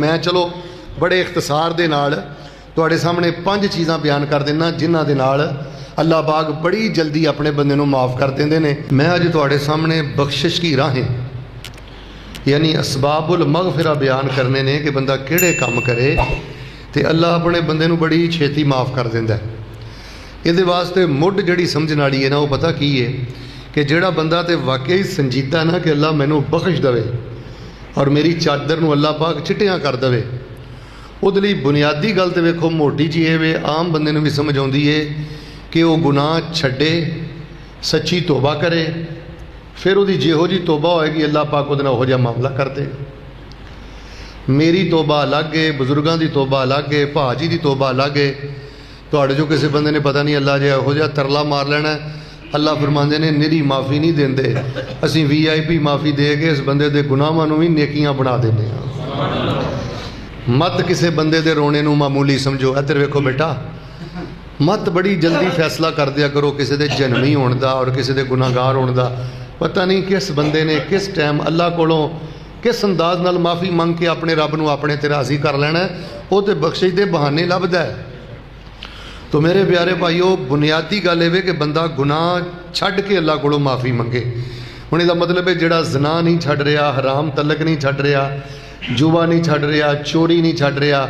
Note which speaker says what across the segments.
Speaker 1: میں چلو بڑے اختصار دے نال تواڈے سامنے 5 چیزاں بیان کر دینا جنہاں دے نال اللہ پاک بڑی جلدی اپنے بندے نو معاف کر دیندے نے۔ میں اج تواڈے سامنے بخشش کی راہیں یعنی اسباب المغفرہ بیان کرنے نے کہ بندہ کیڑے کام کرے تے اللہ اپنے بندے نو بڑی چھیتی معاف کر دیندا ہے۔ یہ واسطے مڈ جڑی سمجھن والی ہے نا وہ پتہ کی ہے کہ جڑا بندہ تے واقعی سنجیدہ نا کہ اللہ مینوں بخش دے اور میری چادر نو اللہ پاک چٹیاں کر دے، وہ لئی بنیادی گل تے ویکھو موٹی جی ہے، عام بندے نو بھی سمجھ آؤندی ہے کہ وہ گناہ چھڈے، سچی توبہ کرے، پھر وہ جہو جی توبہ ہوئے گی اللہ پاک وہ ہو جا معاملہ کر دے۔ میری توبہ الگ ہے، بزرگاں دی توبہ الگ ہے، بھاجی دی توبہ الگ ہے۔ تواڈے جو کسی بندے نے پتہ نہیں اللہ جی ہو جا ترلا مار لینا ہے، اللہ فرماندے نے نری معافی نہیں دیندے، اسی VIP معافی دے کے اس بندے دے گناہاں نو بھی نیکیاں بنا دیندے ہاں۔ مت کسی بندے دے رونے نو معمولی سمجھو۔ ادھر ویکھو بیٹا، مت بڑی جلدی فیصلہ کر دیا کرو کسی دے جنمی ہون دا اور کسی دے گناہگار ہون دا۔ پتہ نہیں کس بندے نے کس ٹائم اللہ کولوں کس انداز نال معافی منگ کے اپنے رب نو اپنے تے راضی کر لینا ہے، وہ تے بخشش دے بہانے لبدا ہے۔ تو میرے پیارے بھائیو، بنیادی گل یہ کہ بندہ گناہ چھڈ کے اللہ کولوں معافی منگے۔ ہن یہ مطلب ہے جڑا زنا نہیں چھڈ رہا، حرام تعلق نہیں چھڈ رہا، جوا نہیں چھڈ رہا، چوری نہیں چھڈ رہا،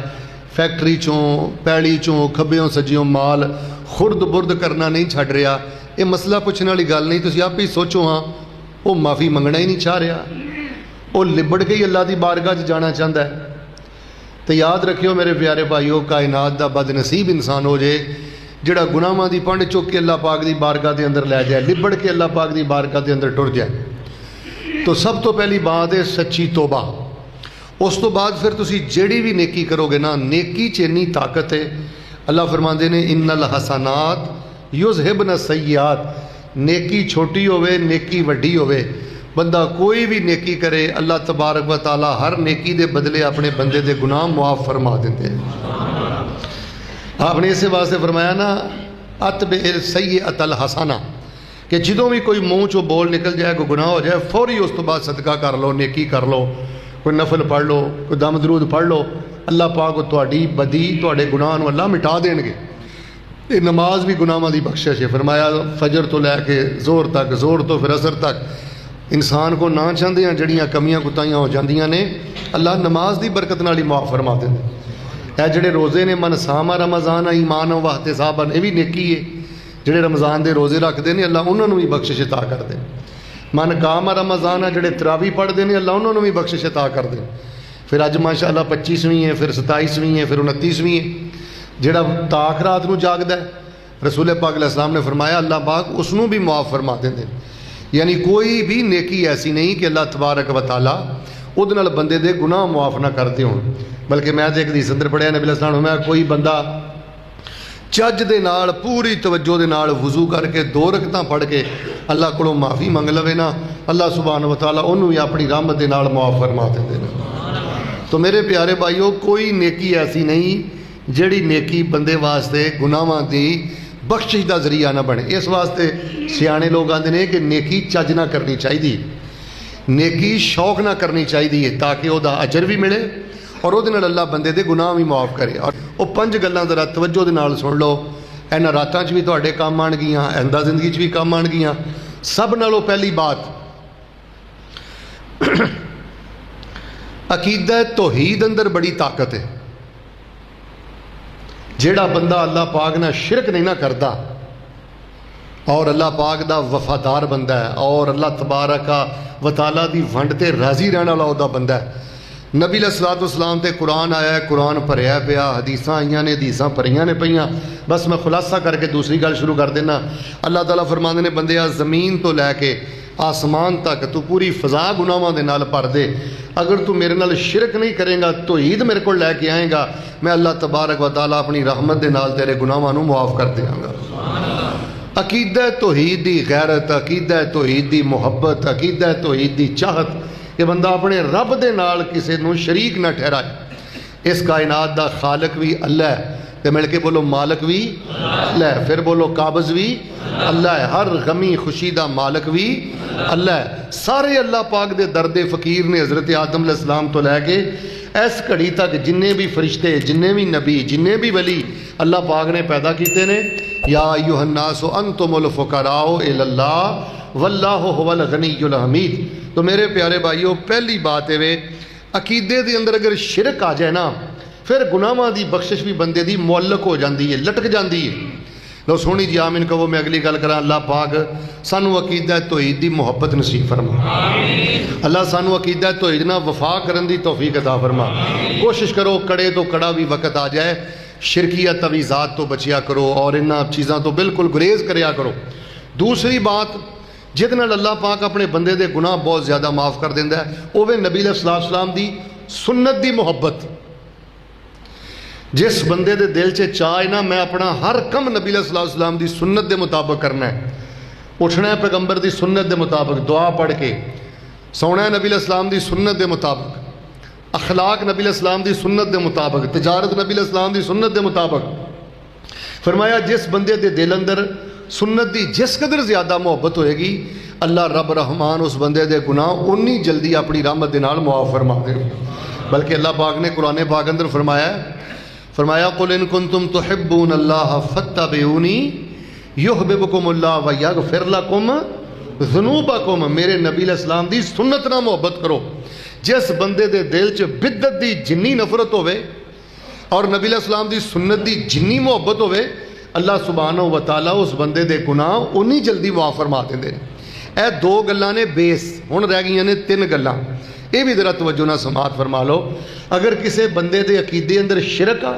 Speaker 1: فیکٹری چوں پیڑی چوں کھبیوں سجیوں مال خرد برد کرنا نہیں چھڈ رہا، یہ مسئلہ پوچھنے والی گل نہیں۔ تسی آپ ہی سوچو ہاں، وہ معافی منگنا ہی نہیں چاہ رہا، وہ لبڑ کے ہی اللہ دی بارگاہ جانا چاہتا ہے۔ تو یاد رکھیو میرے پیارے بھائیو، کائنات دا بد نصیب انسان ہو جائے جڑا گناہاں دی پنڈ چک کے اللہ پاک دی بارگاہ دے اندر لے جائے، لبڑ کے اللہ پاک دی بارگاہ دے اندر ٹر جائے۔ تو سب تو پہلی بات ہے سچی توبہ۔ اس تو بعد پھر تسی جیڑی بھی نیکی کرو گے نا، نیکی چینی طاقت ہے۔ اللہ فرماندے نے ان الحسنات یذہبن السیئات، نیکی چھوٹی ہوئے نیکی وڈی ہوئے، بندہ کوئی بھی نیکی کرے اللہ تبارک و تعالی ہر نیکی دے بدلے اپنے بندے دے گناہ معاف فرما دیندے ہیں۔ آپ نے اسے واسطے فرمایا نا اتبع السیئۃ الحسنہ، کہ جدوں بھی کوئی منہ چو بول نکل جائے، کوئی گناہ ہو جائے، فوری اس تو بعد صدقہ کر لو، نیکی کر لو، کوئی نفل پڑھ لو، کوئی دم درود پڑھ لو، اللہ پاک تہاڈی بدی تہاڈے گناہ نو اللہ مٹا دین گے۔ یہ نماز بھی گناہاں دی بخشش ہے۔ فرمایا فجر تو لے کے زور تک، زور تو پھر عصر تک انسان کو نہ چاہتے ہیں جڑیاں کمیاں کتائیاں ہو جاندیاں نے، اللہ نماز دی برکت نال ہی معاف فرما دیں۔ اے جڑے روزے نے، من صام رمضان ایمانا و احتسابا، یہ بھی نیکی ہے۔ جڑے رمضان دے روزے رکھتے ہیں اللہ انہوں نے بھی بخشش عطا کر دیں۔ من قام رمضان، جڑے تراوی پڑھتے ہیں اللہ انہوں نے بھی بخشش عطا کر دیں۔ پھر اج ماشاءاللہ 25ویں ہے، پھر 27ویں ہے، پھر 29ویں ہے۔ جڑا تاک رات نو جاگدا ہے، رسول پاک علیہ السلام نے فرمایا اللہ پاک اس نو بھی معاف فرما دیں۔ یعنی کوئی بھی نیکی ایسی نہیں کہ اللہ تبارک و تعالی اودے نال بندے دے گناہ معاف نہ کرتے ہوں۔ بلکہ میں ایک حدیث اندر پڑھیا، نبی علیہ السلام نے کوئی بندہ چج دے نال پوری توجہ دے نال وضو کر کے 2 رکعتاں پڑھ کے اللہ کولوں معافی منگ لوے نا، اللہ سبحانہ و تعالی انہوں بھی اپنی رحمت دے نال معاف فرما دیندے نے۔ تو میرے پیارے بھائیو، کوئی نیکی ایسی نہیں جڑی نیکی بندے واسطے گناہاں دی بخشش دا ذریعہ نہ بنے۔ اس واسطے سیانے لوگ آندے نے کہ نیکی چج نہ کرنی چاہیے، نیکی شوق نہ کرنی چاہیے تاکہ وہ دا اجر بھی ملے اور وہ اللہ بندے دے گناہ بھی معاف کرے۔ اور وہ 5 گلاں ذرا توجہ دے نال سن لو، اینا راتاں چ بھی تواڈے کام آن گیاں، آئندہ زندگی چ بھی کام آن گیاں۔ سب نالوں پہلی بات عقیدہ توحید اندر بڑی طاقت ہے۔ جیڑا بندہ اللہ پاک نہ شرک نہیں نہ کرتا اور اللہ پاک دا وفادار بندہ ہے اور اللہ تبارک و تعالی دی ونڈ تے راضی رہنے والا دا بندہ ہے۔ نبی علیہ الصلوۃ والسلام تے قرآن آیا ہے، قرآن پڑھیا پیا، حدیثاں آئیاں نے، حدیثاں پڑھیاں نے پئیاں۔ بس میں خلاصہ کر کے دوسری گل شروع کر دینا۔ اللہ تعالیٰ فرماندے نے بندیا زمین تو لے کے آسمان تک تو پوری فضا گناہاں دے نال بھر دے، اگر تو میرے نال شرک نہیں کرے گا، توحید میرے کو لے کے آئے گا، میں اللہ تبارک و تعالیٰ اپنی رحمت دے نال تیرے گناہاں نو معاف کر دیاں گا۔ عقیدہ توحید دی غیرت، عقیدہ توحید دی محبت، عقیدہ توحید دی چاہت کہ بندہ اپنے رب دے نال کسے نو شریک نہ ٹھہرائے۔ اس کائنات دا خالق بھی اللہ ہے، تو مل کے بولو مالک بھی اللہ ہے، پھر بولو قابض بھی اللہ ہے، ہر غمی خوشی دا مالک بھی اللہ ہے۔ سارے اللہ پاک دے درد فقیر نے حضرت آدم علیہ السلام تو لے کے اس گھڑی تک جننے بھی فرشتے، جننے بھی نبی، جننے بھی ولی اللہ پاک نے پیدا کیتے نے، یا ایھا الناس انتم الفقراء الی اللہ واللہ هو الغنی الحمید۔ تو میرے پیارے بھائیو، پہلی بات ہے عقیدے دے اندر اگر شرک آ جائے نا، پھر گناہاں دی بخشش بھی بندے دی معلق ہو جاندی ہے، لٹک جاندی ہے۔ لو سونی جی آمین کہو، میں اگلی گل کراں۔ اللہ پاک سانو عقیدہ توحید دی محبت نصیب فرما، اللہ سانو عقیدہ توحید نال وفا کرن دی توفیق عطا فرما۔ کوشش کرو کڑے تو کڑا بھی وقت آ جائے شرکیہ تویزات تو بچیا کرو اور انہاں چیزاں تو بالکل گریز کریا کرو۔ دوسری بات جہد نال اللہ پاک اپنے بندے دے گناہ بہت زیادہ معاف کر دیندا ہے، وہ نبی علیہ السلام دی سنت دی محبت۔ جس بندے دے دل چ چاہے نا میں اپنا ہر کم نبی علیہ السلام دی سنت دے مطابق کرنا ہے، اٹھنا ہے پیغمبر دی سنت دے مطابق، دعا پڑھ کے سونا ہے نبی علیہ السلام دی سنت دے مطابق، اخلاق نبی علیہ السلام دی سنت دے مطابق، تجارت نبی علیہ السلام دی سنت دے مطابق۔ فرمایا جس بندے دے دل اندر سنت دی جس قدر زیادہ محبت ہوئے گی، اللہ رب رحمان اس بندے دے گناہ انی جلدی اپنی رحمت دے نال معاف فرما دے۔ بلکہ اللہ پاک نے قرآن پاک اندر فرمایا قل ان کنتم تحبون اللہ فاتبعونی یحببکم اللہ ویغفر لکم ذنوبکم۔ میرے نبی علیہ السلام دی سنت نہ محبت کرو۔ جس بندے دے دل چ بدعت دی جنی نفرت ہوئے اور نبی علیہ السلام دی سنت دی جنی محبت ہوئے، اللہ سبحانہ و تعالیٰ اس بندے دے گناہ انی جلدی معاف فرما دیندے۔ اے دو گلاں نے بیس، ہن رہ گئیاں نے تین گلاں، یہ بھی ذرا توجہ نہ سماعت فرما لو۔ اگر کسی بندے دے عقیدے اندر شرک آ،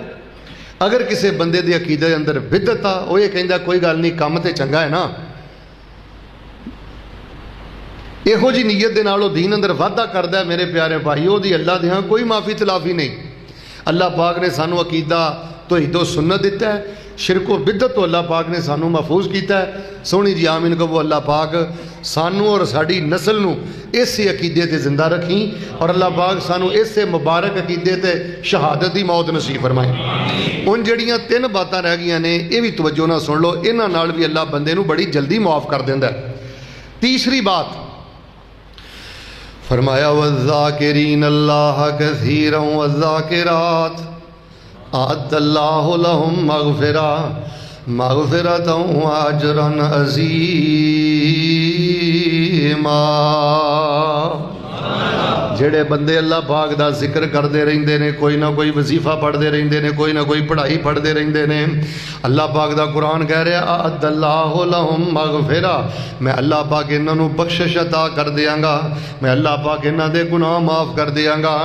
Speaker 1: اگر کسی بندے دے عقیدے اندر بدعت آ، وہ یہ کہندا کوئی گل نہیں کم تے چنگا ہے نا، یہو جی نیت دے نال او دین اندر وعدہ کردا ہے، میرے پیارے بھائیو دی اللہ دے ہاں کوئی معافی تلافی نہیں۔ اللہ پاک نے سانو عقیدہ توحید و سنت دیتا ہے، شرک و بدعت تو اللہ پاک نے سانو محفوظ کیتا ہے۔ سونی جی آمین کہو، اللہ پاک سانو اور ساڈی نسل نو اسی عقیدے تے زندہ رکھیں، اور اللہ پاک سانو اسے مبارک عقیدے تے شہادت دی موت نصیب فرمائے۔ ان جڑیاں تین باتاں رہ گئیاں نے، یہ بھی توجہ نہ سن لو، انہاں نال بھی اللہ بندے نو بڑی جلدی معاف کر دیندا ہے۔ تیسری بات فرمایا والذاکرین اللہ کثیرا والذاکرات اعد اللہ لہم مغفرۃ واجرا عظیما۔ جڑے بندے اللہ پاک دا ذکر کردے رہندے نے، کوئی نہ کوئی وظیفہ پڑھدے رہندے نے، کوئی نہ کوئی پڑھائی پڑھدے رہندے نے، اللہ پاک دا قرآن کہہ رہا اعد اللہ لہم مغفرہ، میں اللہ پاک انہاں نو بخشش عطا کر دیاں گا، میں اللہ پاک انہاں دے گناہ معاف کر دیاں گا۔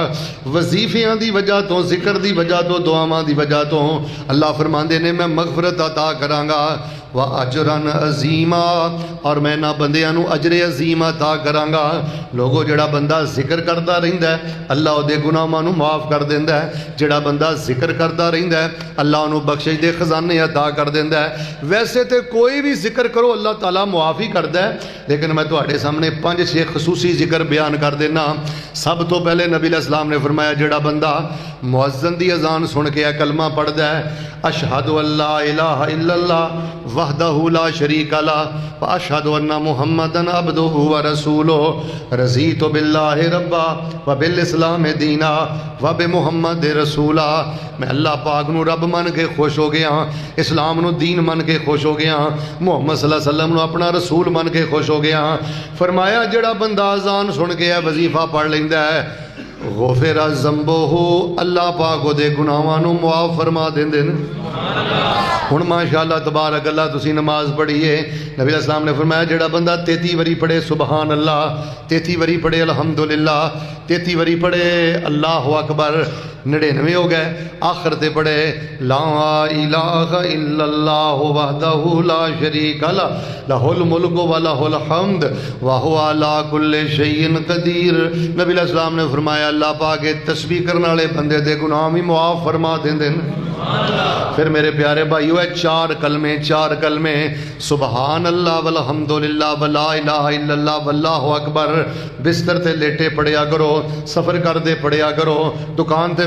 Speaker 1: وظیفیاں دی وجہ تو، ذکر دی وجہ تو، دعاواں دی وجہ تو اللہ فرماندے نے میں مغفرت عطا کراں گا، وَأَجْرًا عَظِيمًا، اور میں نہ بندیاں نو اجر عظیم عطا کراں گا۔ لوگو جڑا بندہ ذکر کرتا رہندا ہے اللہ او دے گناہاں نو معاف کر دیندا ہے، جڑا بندہ ذکر کرتا رہندا ہے اللہ انہوں بخشش دے خزانے عطا کر دیندا ہے۔ ویسے تے کوئی بھی ذکر کرو اللہ تعالیٰ معافی کردا ہے، لیکن میں تواڈے سامنے 5-6 خصوصی ذکر بیان کر دینا۔ سب تو پہلے نبی علیہ السلام نے فرمایا جڑا بندہ مؤذن دی اذان سن کے کلمہ پڑھدا ہے، اشہد ان لا الہ الا اللہ وحدہ لا شریک لہ واشہد ان محمدا عبدہ ورسولہ رضیت باللہ ربا وبالاسلام دینا وبمحمد رسولا۔ میں اللہ پاک نو رب من کے خوش ہو گیا، اسلام نو دین من کے خوش ہو گیا، محمد صلی اللہ علیہ وسلم نو اپنا رسول من کے خوش ہو گیا۔ فرمایا جڑا بندہ اذان سن کے وظیفہ پڑھ لیندا ہے غفر ذنبہ، اللہ پاک او دے گناہاں نو معاف فرما دیندے نے۔ ہن ماشاءاللہ تبارک اللہ تسی نماز پڑھیے، نبی علیہ السلام نے فرمایا جڑا بندہ 33 وری پڑھے سبحان اللہ، 33 وری پڑھے الحمدللہ، 33 وری پڑھے اللہ اکبر، 99 ہو گئے، آخر تے پڑھے لا الہ الا اللہ وحدہ لا شریک لہ لہ الملک و لہ الحمد وہو علی کل شیء قدیر۔ نبی علیہ السلام نے فرمایا اللہ پاک تسبیح کرنے والے بندے دے گناہ بھی معاف فرما دیندے نے۔ پھر میرے پیارے بھائیو ہے 4 کلمے سبحان اللہ والحمدللہ ولا الہ الا اللہ واللہ اکبر، بستر تے لیٹے پڑھیا کرو، سفر کر دے پڑھیا کرو، دکان تے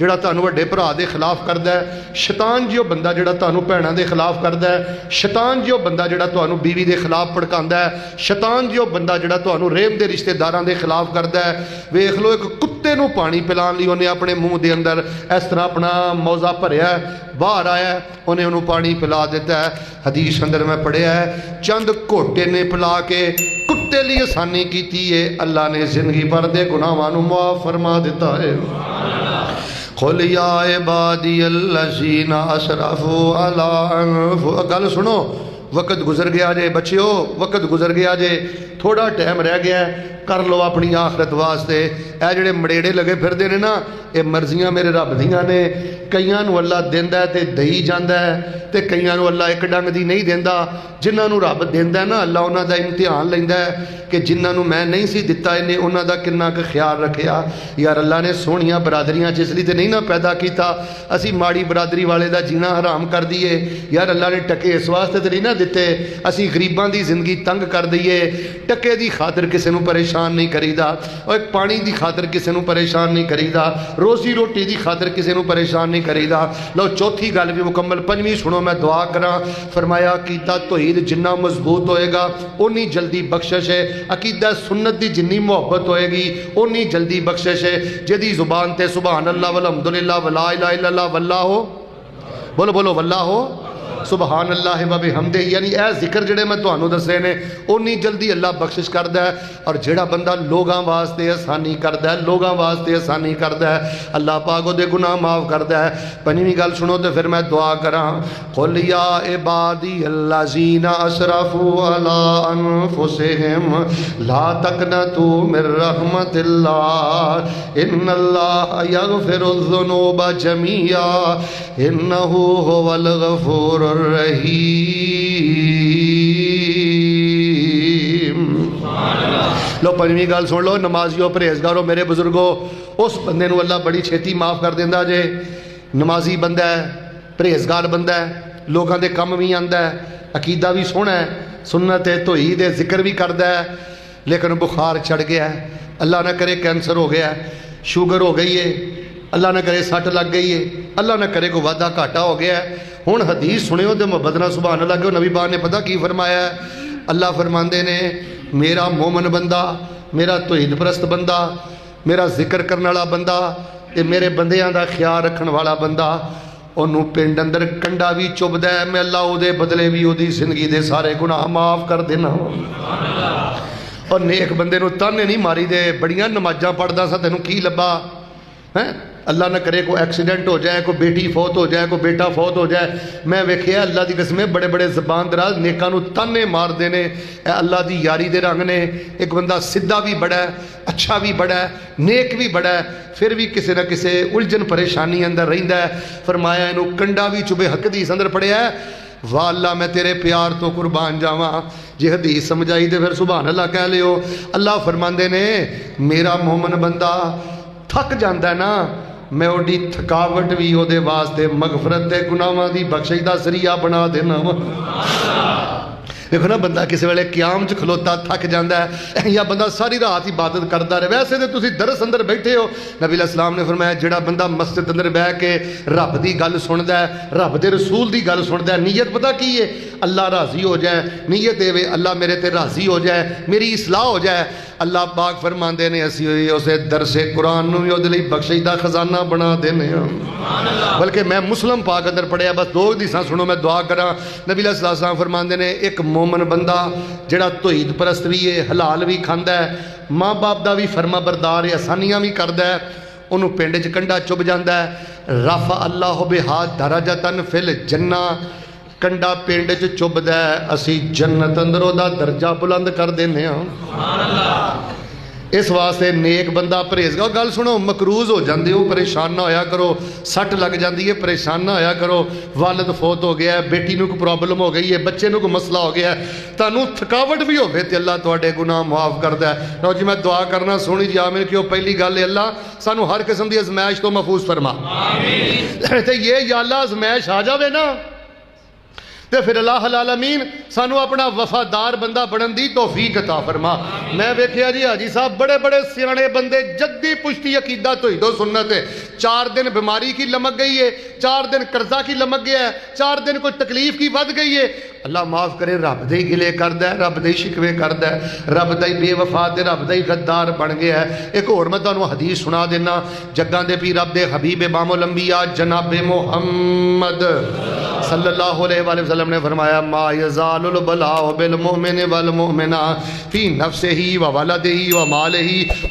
Speaker 1: ਜਿਹੜਾ ਤੁਹਾਨੂੰ ਵੱਡੇ ਭਰਾ ਦੇ ਖਿਲਾਫ ਕਰਦਾ ਹੈ, ਸ਼ੈਤਾਨ ਜਿਹਾ ਬੰਦਾ ਜਿਹੜਾ ਤੁਹਾਨੂੰ ਭੈਣਾਂ ਦੇ ਖਿਲਾਫ ਕਰਦਾ ਹੈ, ਸ਼ੈਤਾਨ ਜਿਹਾ ਬੰਦਾ ਜਿਹੜਾ ਤੁਹਾਨੂੰ ਬੀਵੀ ਦੇ ਖਿਲਾਫ ਭੜਕਾਉਂਦਾ ਹੈ, ਸ਼ੈਤਾਨ ਜਿਹਾ ਬੰਦਾ ਜਿਹੜਾ ਤੁਹਾਨੂੰ ਰਹਿਮ ਦੇ ਰਿਸ਼ਤੇਦਾਰਾਂ ਦੇ ਖਿਲਾਫ ਕਰਦਾ ਹੈ। ਵੇਖ ਲਓ, ਇੱਕ ਕੁੱਤੇ ਨੂੰ ਪਾਣੀ ਪਿਲਾਉਣ ਲਈ ਉਹਨੇ ਆਪਣੇ ਮੂੰਹ ਦੇ ਅੰਦਰ ਇਸ ਤਰ੍ਹਾਂ ਆਪਣਾ ਮੌਜ਼ਾ ਭਰਿਆ, ਬਾਹਰ ਆਇਆ, ਉਹਨੇ ਉਹਨੂੰ ਪਾਣੀ ਪਿਲਾ ਦਿੱਤਾ ਹੈ। ਹਦੀਸ ਅੰਦਰ ਮੈਂ ਪੜ੍ਹਿਆ ਹੈ, ਚੰਦ ਘੋਟੇ ਨੇ ਪਿਲਾ ਕੇ ਕੁੱਤੇ ਲਈ ਆਸਾਨੀ ਕੀਤੀ ਹੈ, ਅੱਲਾ ਨੇ ਜ਼ਿੰਦਗੀ ਭਰ ਦੇ ਗੁਨਾਹਾਂ ਨੂੰ ਮੁਆਫ ਫਰਮਾ ਦਿੱਤਾ ਹੈ। قُلْ يَا عِبَادِيَ الَّذِينَ أَسْرَفُوا عَلَىٰ أَنفُسِهِمْ گل سنو، وقت گزر گیا جے بچیو، وقت گزر گیا جے، تھوڑا ٹائم رہ گیا ہے، کر لو اپنی آخرت واسطے۔ اے جڑے مڑیڑے لگے پھردے نے نا، اے مرضیاں میرے رب دیاں نے، کئیاں نو اللہ دیندا ہے تے دئی جاندا ہے، تے کئیاں نو اللہ ایک ڈنگ دی نہیں دیندا۔ جنہاں نو رب دیندا ہے نا، اللہ انہاں دا امتحان لیندا ہے کہ جنہاں نو میں نہیں سی دتا، انہیں انہاں دا کنا کہ خیال رکھیا۔ یار اللہ نے سونیاں برادریاں جس لیے تے نہیں نہ پیدا کیتا، اسی ماڑی برادری والے دا جینا حرام کر دیے۔ یار اللہ نے ٹکے اس واسطے تے نہیں نہ دتے، اسی غریباں دی زندگی تنگ کر دئیے۔ ٹکے دی خاطر کسے نو پریشان نہیں کریدا، اور ایک پانی دی خاطر کسے نو پریشان نہیں کریدا، روزی روٹی دی خاطر کسے نو پریشان نہیں کریدا۔ لو چوتھی گل بھی مکمل، پنجویں سنو، میں دعا کراں۔ فرمایا عقیدہ توحید جنہ مضبوط ہوئے گا انی جلدی بخشش ہے، عقیدہ سنت دی جنی محبت ہوئے گی انی جلدی بخشش ہے۔ جدی زبان تے سبحان اللہ والحمدللہ ولا الہ الا اللہ واللہ ہو، بولو بولو واللہ ہو سبحان اللہ و بحمدہ، یعنی اے ذکر جڑے میں تانوں دسے نے اونی جلدی اللہ بخشش کردا ہے۔ اور جڑا بندہ لوگاں واسطے آسانی کردا ہے، لوگاں واسطے آسانی کردا ہے، اللہ پاک دے گناہ معاف کردا ہے۔ پنجویں گل سنو تے پھر میں دعا کراں۔ قل یا عبادی الذین اسرفوا علی انفسہم لا تقنطوا من رحمت اللہ ان اللہ یغفر الذنوب جميعا انہ هو الغفور الرحیم۔ لو پنجویں گل سن لو، نمازیوں پرہیزگاروں میرے بزرگوں، اس بندے نو اللہ بڑی چھیتی معاف کر دیندا جے۔ نمازی بندہ ہے، پرہیزگار بندہ ہے، لوگاں دے کم بھی آندا ہے، عقیدہ بھی سونا ہے، سنت توحید ذکر بھی کردا ہے، لیکن بخار چڑھ گیا ہے، اللہ نہ کرے کینسر ہو گیا ہے، شوگر ہو گئی ہے، اللہ نہ کرے سٹ لگ گئی ہے، اللہ نہ کرے کو وعدہ گھاٹا ہو گیا ہے۔ ہن حدیث سنیو تے محبت نال سبحان اللہ کہ نبی پاک نے پتہ کی فرمایا ہے؟ اللہ فرماندے نے میرا مومن بندہ، میرا توحید پرست بندہ، میرا ذکر کرنے والا بندہ، تے میرے بندیاں دا خیال رکھن والا بندہ، انہوں پنڈ اندر کنڈا بھی چبدا ہے، میں اللہ او دے بدلے بھی او دی زندگی دے سارے گناہ معاف کر دینا۔ اور نیک بندے نو تانے نہیں ماری دے، بڑیاں نمازاں پڑھدا سا تینوں کی لبا ہیں؟ اللہ نہ کرے کوئی ایکسیڈنٹ ہو جائے، کوئی بیٹی فوت ہو جائے، کوئی بیٹا فوت ہو جائے، میں ویکھیا اللہ دی قسم بڑے بڑے زبان دراز نیکاں نو تانے مار دینے، اے اللہ دی یاری دے رنگ نے۔ ایک بندہ سدھا بھی بڑا ہے، اچھا بھی بڑا ہے، نیک بھی بڑا ہے، پھر بھی کسی نہ کسی الجھن پریشانی اندر رہندا ہے۔ فرمایا اینو کنڈا بھی چبے، حدیث اندر پڑھیا ہے، واہ اللہ میں تیرے پیار تو قربان جاواں۔ جی حدیث سمجھائی تے پھر سبحان اللہ کہہ لیو۔ اللہ فرماندے نے میرا مومن بندہ تھک جاندا ہے نا، میں اوڈی تھکاوٹ بھی او دے واسطے مغفرت دے گناہاں دی بخشش دا ذریعہ بنا دینا۔ دیکھو نا بندہ کسی ویلے قیام چ کھلوتا تھک جاندا ہے، یا بندہ ساری رات عبادت کردا رہے۔ ویسے تے تسی درس اندر بیٹھے ہو، نبی علیہ السلام نے فرمایا جڑا بندہ مسجد اندر بیٹھ کے رب دی گل سندا ہے، رب دے رسول دی گل سندا ہے، نیت پتہ کی ہے؟ اللہ راضی ہو جائے، نیت اے وے اللہ میرے تے راضی ہو جائے، میری اصلاح ہو جائے۔ اللہ پاک فرماندے نے اسی اسے درس قرآن نو بھی او دے لئی بخشش دا خزانہ بنا دینے ہاں۔ بلکہ میں مسلم پاک اندر پڑھیا، بس دو حدیثاں سنو میں دعا کراں۔ نبی علیہ السلام فرماندے نے ایک مومن بندہ جڑا توحید پرست بھی ہے، حلال بھی کھاندا ہے، ماں باپ دا بھی فرما بردار ہے، آسانیاں بھی کردا ہے، انہوں پنڈ چ کنڈا چب جاندا ہے، رفع اللہ بہا درجۃ فی الجنہ، کنڈا پنڈ چ چبدا ہے، اسی جنت اندر او دا درجہ بلند کر دینے ہاں۔ سبحان اللہ۔ اس واسطے نیک بندہ پرہیزگار، گل سنو مقروض ہو جاندے ہو پریشان نہ ہویا کرو، سٹ لگ جاندی ہے پریشان نہ ہویا کرو، والد فوت ہو گیا ہے، بیٹی نو کوئی پرابلم ہو گئی ہے، بچے نو کوئی مسئلہ ہو گیا ہے، تانوں تھکاوٹ بھی ہوے تے اللہ تواڈے گناہ معاف کردا ہے۔ لو جی میں دعا کرنا سونی جی آمین کیوں پہلی گل ہے اللہ سانو ہر قسم دی ازمائش تو محفوظ فرما، آمین۔ تے یہ یا اللہ ازمائش آ جاوے نا تے پھر اللہ العالمین سانو اپنا وفادار بندہ بنن دی توفیق عطا فرما۔ میں ویکھیا جی حاجی صاحب بڑے بڑے سیانے بندے جدی پشتی عقیدہ توحید و سنت ہے، 4 دن بیماری کی لمک گئی ہے، 4 دن قرضہ کی لمک گیا ہے، 4 دن کوئی تکلیف کی ود گئی ہے، اللہ معاف کرے رب دے گلے کردا ہے، رب دے شکوے کردا ہے، رب دا بے وفا تے رب دا غدار بن گیا ہے۔ ایک اور میں تانوں حدیث سنا دینا، جگاں دے پیر رب دے حبیب امام الانبیاء جناب محمد صلی اللہ علیہ وآلہ وسلم نے فرمایا ما یزال البلاء بالمؤمن والمؤمنہ فی نفسہ وولدہ ومالہ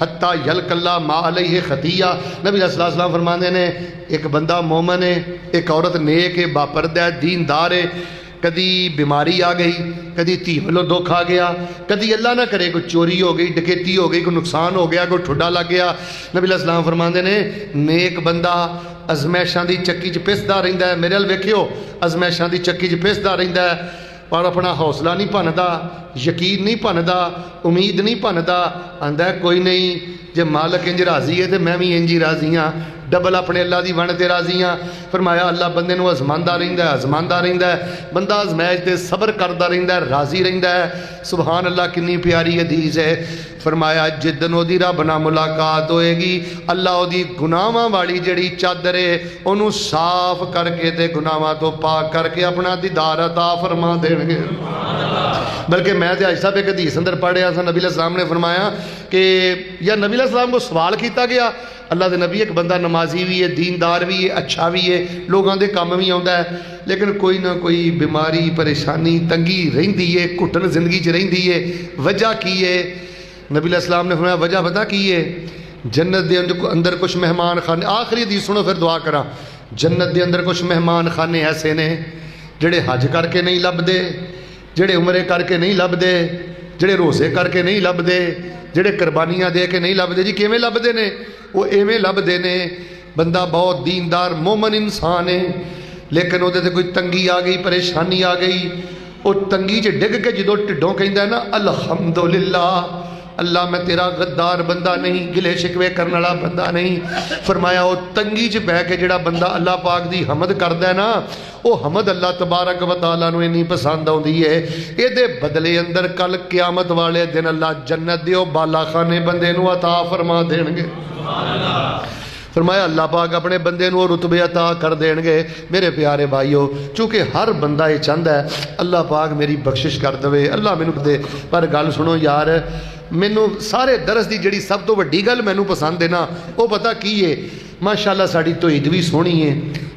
Speaker 1: حتی یلق اللہ ما علیہ خطیہ۔ نبی صلی اللہ علیہ وسلم فرماندے نے ایک بندہ مومن ہے، ایک عورت نیک ہے، باپردہ ہے، دیندار ہے، کدی بیماری آ گئی، کدی تھی ولو دکھ آ گیا، کدی اللہ نہ کرے کوئی چوری ہو گئی، ڈکیتی ہو گئی، کوئی نقصان ہو گیا، کوئی ٹھڈا لگ گیا، نبی علیہ السلام فرماندے نے نیک بندہ ازمائشاں دی چکی چ پسدا رہندا ہے، میرے ال ویکھیو ازمائشاں دی چکی چ پسدا رہندا ہے، پر اپنا حوصلہ نہیں بھندا، یقین نہیں بھندا، امید نہیں بھندا، آندا ہے کوئی نہیں جے مالک انج راضی ہے تے میں بھی انج ہی راضی ہاں، ڈبل اپنے اللہ دی ون تے راضی ہاں۔ فرمایا اللہ بندے نو ازماندا رہندا ہے، بندہ ازمائش تے صبر کردا رہندا ہے، راضی رہندا ہے۔ سبحان اللہ کتنی پیاری حدیث ہے۔ فرمایا جدن اودی رب نال ملاقات ہوئے گی اللہ اودی گناہاں والی جڑی چادر ہے اونوں صاف کر کے تے گناہاں تو پاک کر کے اپنا دیدار عطا فرما دین گے۔ بلکہ میں تے آج صاحب ایک حدیث اندر پڑھیا سا، نبی علیہ السلام نے فرمایا کہ یا نبی علیہ السلام کو سوال کیتا گیا، اللہ دے نبی ایک بندہ نمازی بھی ہے، دیندار بھی ہے، اچھا بھی ہے، لوگاں دے کام بھی آندا ہے، لیکن کوئی نہ کوئی بیماری پریشانی تنگی رہندی ہے، گھٹن زندگی چ رہندی ہے، وجہ کی ہے؟ نبی علیہ السلام نے فرمایا وجہ پتہ کی ہے؟ جنت دے اندر کچھ مہمان خانے، آخری حدیث سنو پھر دعا کراں، جنت دے اندر کچھ مہمان خانے ایسے نے جڑے حج کر کے نہیں لبدے، جڑے عمرے کر کے نہیں لبدے، جڑے روزے کر کے نہیں لبدے، جڑے قربانیاں دے کے نہیں لبدے۔ جی کیویں لبدے نے؟ وہ ایویں لبدے نے بندہ بہت دیندار مومن انسان ہے، لیکن وہ تے کوئی تنگی آ گئی، پریشانی آ گئی، وہ تنگی چ ڈگ کے جدوں ٹھڈوں کہندا ہے نا الحمدللہ اللہ میں تیرا غدار بندہ نہیں، گلے شکوے کرنے والا بندہ نہیں۔ فرمایا وہ تنگی چ بہ کے جڑا بندہ اللہ پاک دی حمد کردا ہے نا، وہ حمد اللہ تبارک و تعالیٰ نو اتنی پسند آندی ہے، اے دے بدلے اندر کل قیامت والے دن اللہ جنت دے او بالا خانے بندے نو عطا فرما دین گے۔ فرمایا اللہ پاک اپنے بندے نو رتبے عطا کر دین گے۔ میرے پیارے بھائیو، چونکہ ہر بندہ یہ چاہتا ہے اللہ پاک میری بخشش کر دے، اللہ مینو دے، پر گل سنو یار، مینو سارے درس دی جڑی سب تو وڈی گل مینو پسند ہے نا، وہ پتہ کی ہے؟ ماشاءاللہ ساڑی توحید بھی سونی ہے،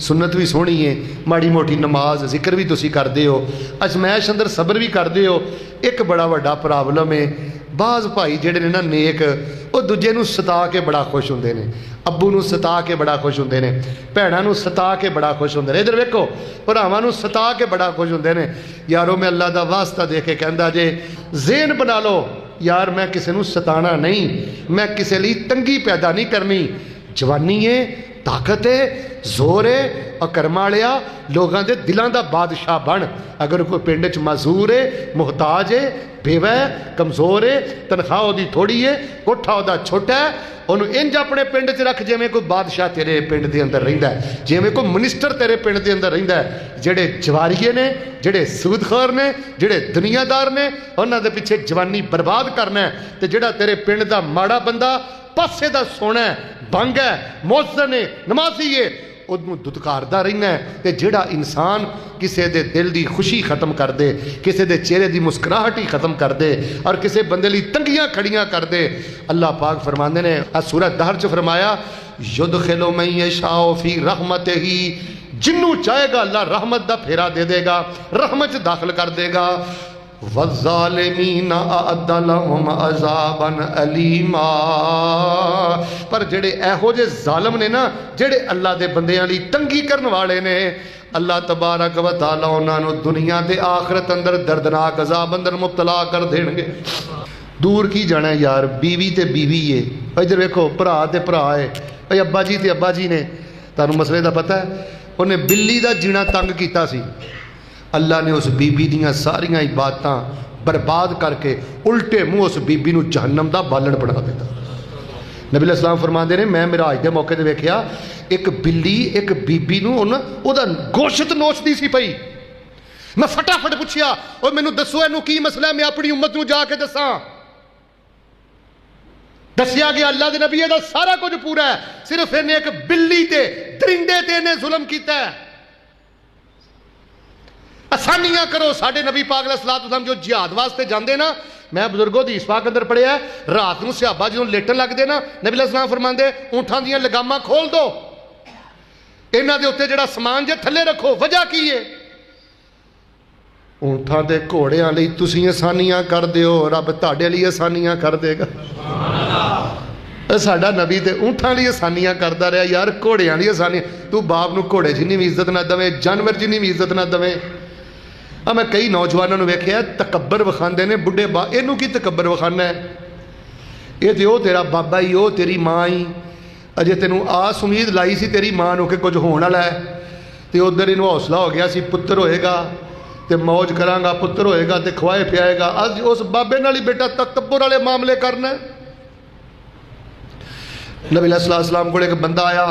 Speaker 1: سنت بھی سونی ہے، ماڑی موٹی نماز ذکر بھی تسی کر دے ہو، ازمائش اندر صبر بھی کر دے ہو۔ ایک بڑا وڈا پرابلم ہے، بعض بھائی جڑے نے نا نیک، وہ دوجے نو ستا کے بڑا خوش ہوندے نے، ابو نو ستا کے بڑا خوش ہوندے نے، بھیناں نو ستا کے بڑا خوش ہوندے نے، ادھر ویکھو بھراواں نو ستا کے بڑا خوش ہوندے نے۔ یارو میں اللہ دا واسطہ دے کے کہندا جے ذہن بنا لو یار میں کسی نو ستانا نہیں، میں کسی لیے تنگی پیدا نہیں کرنی، جوانی ہے، طاقت ہے، زور ہے، اور کرما لیا لوگاں دے دلاں دا بادشاہ بن۔ اگر کوئی پنڈ چ معذور ہے، محتاج ہے، بیوہ ہے، کمزور ہے، تنخواہ دی تھوڑی ہے، کوٹھا دا چھوٹا ہے، انہوں انج اپنے پنڈ چ رکھ جویں کوئی بادشاہ تیرے پنڈ دے اندر رہندا ہے، جویں کوئی منسٹر تیرے پنڈ دے اندر رہندا ہے۔ جڑے جواریے نے، جڑے سود خور نے، جڑے دنیا دار نے، انہاں دے پیچھے جوانی برباد کرنا ہے، تے جڑا تیرے پنڈ دا ماڑا بندہ پاسے دا سونا ہے، بنگ ہے، مؤذن ہے، نمازی ہے، انہوں دھتکاردا رہنا ہے۔ تے جڑا انسان کسے دے دل دی خوشی ختم کر دے، کسے دے چہرے دی مسکراہٹ ہی ختم کر دے، اور کسے بندے لی تنگیاں کھڑیاں کر دے، اللہ پاک فرماندے نے سورہ دہر چ فرمایا یدخل من یشاء فی رحمتہ، جنوں چاہے گا اللہ رحمت دا پھیرا دے دے گا، رحمت داخل کر دے گا۔ والظالمین اعد لهم عذابا علیما، پر جڑے ایہو جے ظالم نے نا، جڑے اللہ دے بندیاں لی تنگی کرن والے نے، اللہ تبارک و تعالیٰ انہاں نو دنیا تے آخرت اندر دردناک عذاب اندر مبتلا کر دین گے۔ دور کی جانا ہے یار، بیوی تے بیوی ہے، ادھر ویکھو بھرا تے بھرا ہے، بھائی ابا جی تے ابا جی نے، تانوں مسئلے دا پتہ ہے؟ انہیں بلی دا جینا تنگ کیتا سی، اللہ نے اس بی بی دیاں ساریاں عبادتاں برباد کر کے الٹے منہ اس بی بی نو جہنم دا بالن بنا دیتا۔ نبی علیہ السلام فرماندے نے میں معراج دے موقع تے ویکھیا ایک بلی ایک بی بی نو او دا گوشت نوچ دی سی پئی، میں فٹافٹ پوچھیا اور مینوں دسو اینو کی مسئلہ ہے، میں اپنی امت نو جا کے دساں۔ دسیا گیا اللہ دے نبی دا سارا کچھ پورا ہے، صرف انہیں ایک بلی تے درندے تے انہیں ظلم کیتا ہے۔ آسانیاں کرو۔ ساڈے نبی پاک علیہ الصلوۃ والسلام جو جہاد واسطے جاندے نا، میں بزرگوں دی اس پاک اندر پڑھیا ہے، رات نو صحابہ جدوں لیٹن لگدے نا، نبی علیہ السلام فرماندے اونٹاں دیاں لگاماں کھول دو، انہاں دے اوتے جڑا سامان جے تھلے رکھو۔ وجہ کی ہے؟ اونٹاں دے گھوڑیاں لئی تسی آسانیاں کر دیو، رب تہاڈے لئی آسانیاں کر دے گا۔ ساڈا نبی تے اونٹاں لئی آسانیاں کردا رہیا یار، گھوڑیاں لئی آسانیاں۔ تو باپ نو گھوڑے جنی بھی عزت نہ دویں، جانور جنی بھی عزت نہ دویں۔ میں کئی نوجوانوں نے ویکھیا تکبر وکھاندے نے، بڈھے با اینو کی تکبر وکھانا ہے؟ یہ تے او تیرا بابا ہی، او تیری ماں ہی، اجے تینوں آس امید لائی سی تیری ماں نو کہ کچھ ہون والا ہے، تے ادھر اینو حوصلہ ہو گیا سی پتر ہوئے گا تے موج کراں گا، پتر ہوئے گا تے کھوائے پیائے گا۔ اج اس بابے نال ہی بیٹا تکبر والے معاملے کرنا ہے۔ نبی علیہ الصلوۃ والسلام کو ایک بندہ آیا،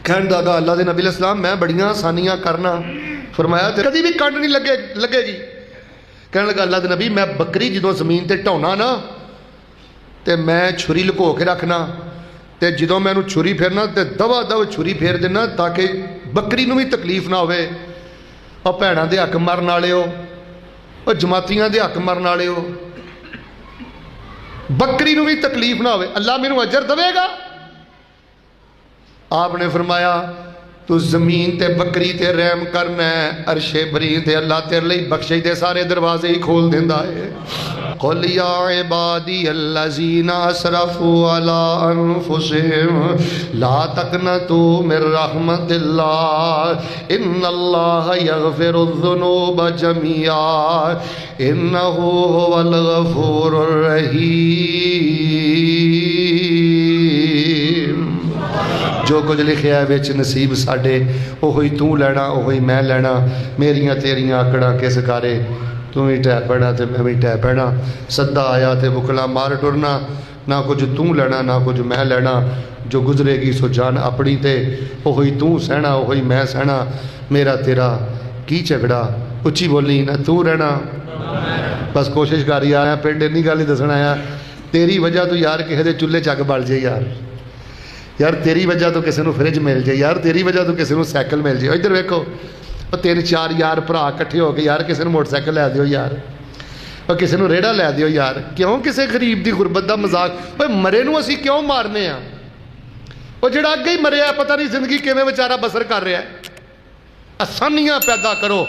Speaker 1: کہن دادا اللہ دے نبی علیہ السلام میں بڑیاں آسانیاں کرنا، فرمایا تے کدی بھی کنڈ نہیں لگے گی۔ کہنے لگا اللہ دے نبی میں بکری جدوں زمین تے ٹھاؤنا نا تے میں چھری لکو کے رکھنا، تے جدوں میں انہوں چھری پھیرنا تے دوا دو چھری پھیر دینا تاکہ بکری نو بھی تکلیف نہ ہوئے۔ اور بھیناں دے حق مرن والے ہو، اور جماعتیاں دے حق مرن والے ہو، بکری نو بھی تکلیف نہ ہوئے، اللہ مینوں اجر دے گا۔ آپ نے فرمایا تو زمین تے بکری تے رحم کرنا ہے، عرش بری تے اللہ تیرے لئی بخشش دے سارے دروازے ہی کھول دیندا ہے۔ قل یا عبادی الذین اسرفوا علی انفسہم لا تقنطوا من رحمت اللہ ان اللہ یغفر الذنوب جميعا انہ هو الغفور الرحیم۔ جو کچھ لکھیا ہے وچ نصیب ساڈے اوہی تو لینا، اوہی میں لینا، میریاں تیریاں آکڑاں کس کارے، تو ہی ٹہ پینا تے میں بھی ٹہ پینا، سدا آیا تے بکلا مار ٹرنا، نہ کچھ تو لینا نہ کچھ میں لینا، جو گزرے گی سو جان اپنی تے اوہی تو سہنا اوہی میں سہنا، میرا تیرا کی جھگڑا، اچھی بولی نہ تو رہنا۔ بس کوشش کر رہی آیا پنڈ نہیں گل ہی دسنا آیا، تیری وجہ تو یار کسی دے چولہے چک بل جائے یار تیری وجہ تو کسی نو فریج مل جائے یار، تیری وجہ تو کسی نو سائیکل مل جائے۔ ادھر ویکھو تین چار یار بھرا کٹھے ہو کے یار کسی نو موٹر سائیکل لے دیو یار، اور کسی نو ریڑا لے دیو یار، کیوں کسی غریب دی غربت دا مذاق؟ اوے مرے نو اسی کیوں مارنے ہاں؟ وہ جڑا اگے ہی مریا ہے پتہ نہیں زندگی کیویں بیچارہ بسر کر رہا ہے۔ آسانیاں پیدا کرو،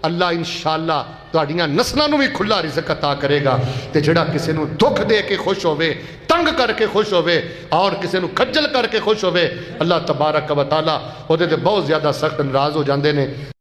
Speaker 1: اللہ انشاءاللہ تہاڈیاں نسلاں نو بھی کھلا رزق عطا کرے گا۔ تے جڑا کسی نو دکھ دے کے خوش ہوے، تنگ کر کے خوش ہوے، اور کسی نو کھجل کر کے خوش ہوے، اللہ تبارک و تعالی او دے بہت زیادہ سخت ناراض ہو جاندے نے۔